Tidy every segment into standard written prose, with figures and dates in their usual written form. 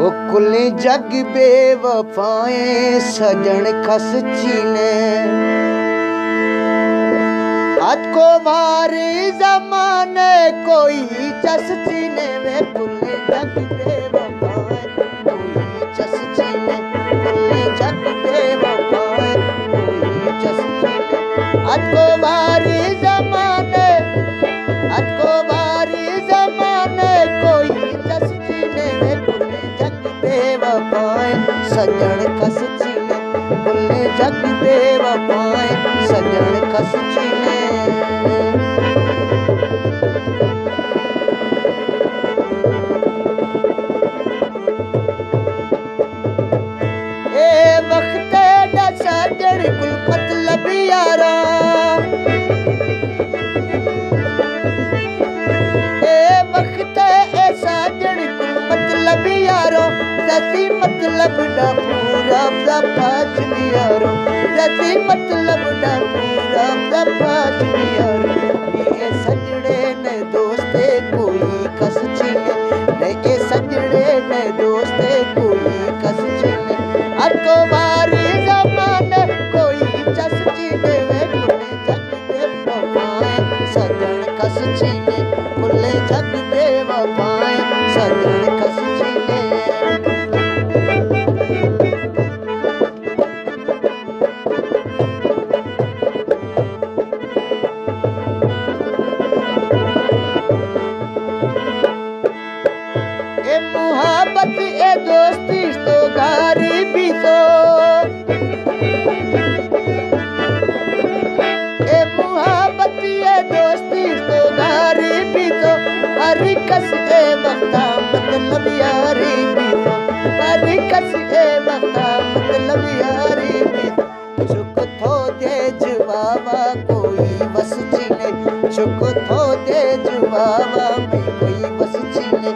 ओ कुल जग बेवफाएं सजन खस चीने आज को मारी जमाने कोई चस चीने वे कुल जग बेवफाएं कोई चस चीने कुल जग बेवफाएं कोई चस चीने आज को मारी जमाने आज को मारी जमाने कोई चस चीने वे कुल जग बेवफाएं सजन खस चीने कुल जग बेवफाएं सजन खस चीने ए वक्त दा सजन कुल मतलब यारा ए वक्त ए सजन कुल मतलब यारो जैसी मतलब ना पूरा दा पाँच यारो जैसी मतलब ना पूरा दा पाँच यारो ये सजने ने दोस्ते कोई कस चीने ये सजने ने दोस्ते कोई कस चीने अटको मारी जमाने कोई चस चीने वे कुले जग बेवफाएं सजन कस चीने कुले जग बेवफाएं सजन कस चीने ए मुहब्बत ए दोस्ती तो गारी भी तो ए मुहब्बत ए दोस्ती तो गारी भी तो हरी कस ए वक्ता मतलब यारी भी तो हरी कस ए वक्ता मतलब यारी भी तो चुक थो दे जवाबा कोई बस चीने चुक थो दे जवाबा में कोई बस चीने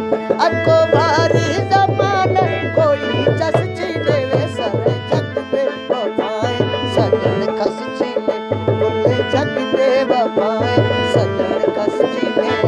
अको भारी जमाने कोई चस चीने वे सारे जग बेवफाएं सजन कस चीने कुल जग बेवफाएं सजन कस चीने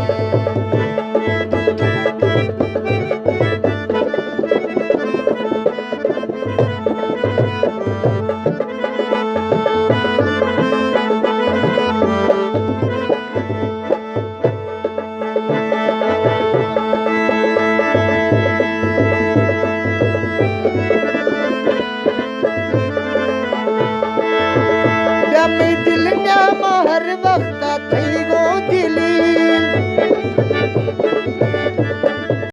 दिल न्यामा हर वक्त थी गो दिली